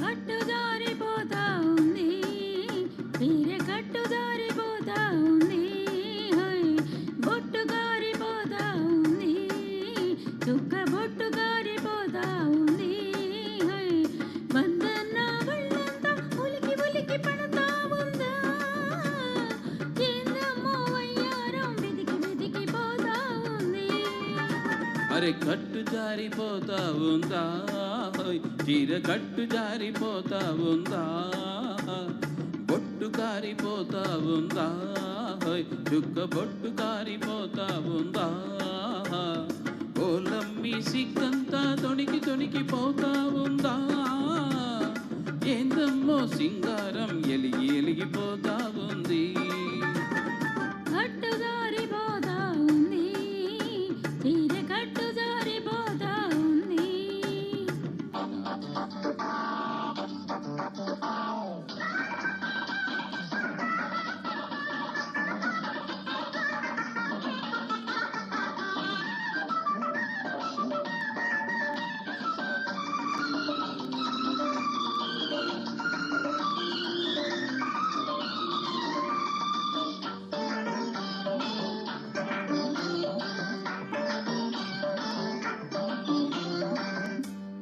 కట్టు జారిపోతా ఉంది తీరె కట్టు జారిపోతా ఉంది బొట్టు గారిపోతా ఉంది చుక్క బొట్టు గారిపోతా ఉంది బందన్న ఒళ్ళంతా ఉలికి ఉలికి పడతా ఉందా ఏందమ్మో వయ్యారం వెతికి వెతికి పోతా ఉంది అరే కట్టు జారిపోతా ఉందా చీర కట్టు జారిపోతా ఉందా బొట్టు కారిపోతా ఉందా చుక్క బొట్టు కారిపోతా ఉందా ఓలమ్మి సిగ్గంతా తొణికి తొణికి పోతా ఉందా ఏందమ్మో సింగారం ఎలిగి ఎలిగిపోతా ఉంది కట్టు జారిపోతా ఉంది చీర కట్టు జారిపోతా ఉంది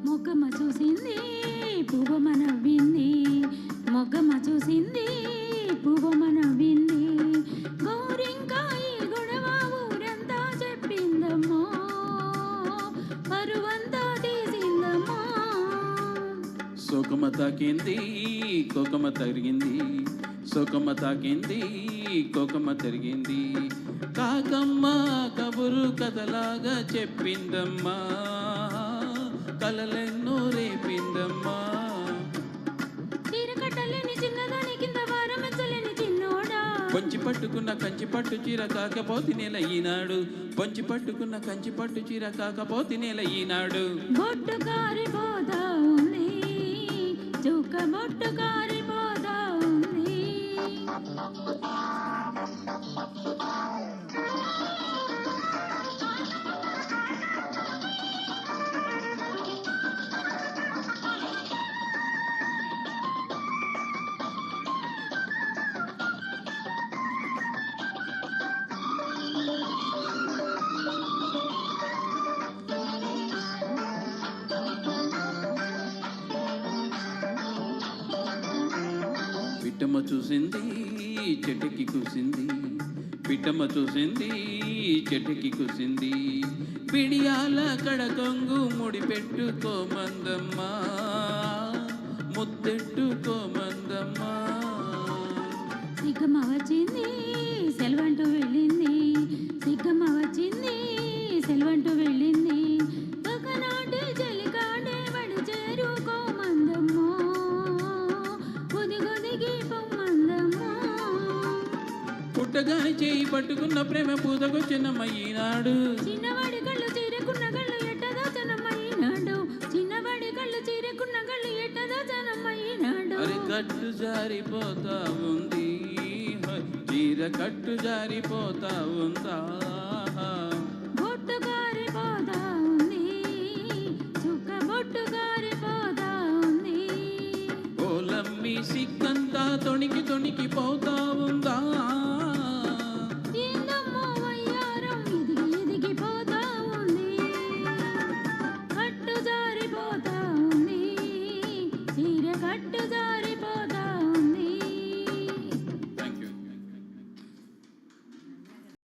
మొగ్గమ్మ చూసింది పువ్వమ్మ నవ్వింది మొగ్గమ్మ చూసింది పువ్వమ్మ నవ్వింది గౌరింకాయి గొడవ ఊరంతా చెప్పిందమ్మో పరువంతా తీసిందమ్మో సోకమ్మ తాకింది కోకమ్మ తరిగింది సోకమ్మ తాకింది కోకమ్మ తరిగింది కాకమ్మ కబురు కథలాగా చెప్పిందమ్మా కలలెన్నో రేపిందమ్మా చీర కట్టలేని చిన్నదాని కింద వారమెచ్చలేని చిన్నోడా పొంచి పట్టుకున్న కంచి పట్టు చీర కాకపోతే నెల ఈనాడు పొంచి పట్టుకున్న కంచి పట్టు చీర కాకపోతే నెల ఈనాడు బొట్టు కారిపోతా ఉంది చుక్క బొట్టు కారిపోతా ఉంది పిట్టమ్మ చూసింది చెట్టుకి కూసింది పిట్టమ్మ చూసింది చెట్టుకి కూసింది పిడియాల కడకొంగు ముడి పెట్టుకోమందమ్మా ముద్దెట్టుకోమందమ్మా సిగ్గమ్మ వచ్చింది సెలవంటూ వెళ్ళింది సిగ్గమ్మ వచ్చింది సెలవంటూ వెళ్ళింది ఒకనాటి చెలికాడే వడి చేరుకోమందమ్మో గుదిగుదిగి పొమ్మందమ్మో పుట్టగా చేయి పట్టుకున్న ప్రేమ పూతకొచ్చినమ్మ ఈనాడు చిన్నవాడి కళ్ళు చీరకున్న కళ్ళు ఎట్టదా జనమ్మ ఈనాడు చిన్నవాడి కళ్ళు చీరకున్న కళ్ళు ఎట్టదా జనమ్మ ఈనాడు అరే కట్టు జారిపోతా ఉంది చీర కట్టు జారిపోతా ఉందా బొట్టు గారిపోతా ఉంది చుక్క బొట్టు గారిపోతా ఉంది ఓలమ్మి సిగ్గంతా తొణికి తొణికి పోతా ఉందా ఏందమ్మో వయ్యారం ఎదిగి ఎదిగిపోతా ఉంది కట్టు జారిపోతా ఉంది చీర కట్టు జారి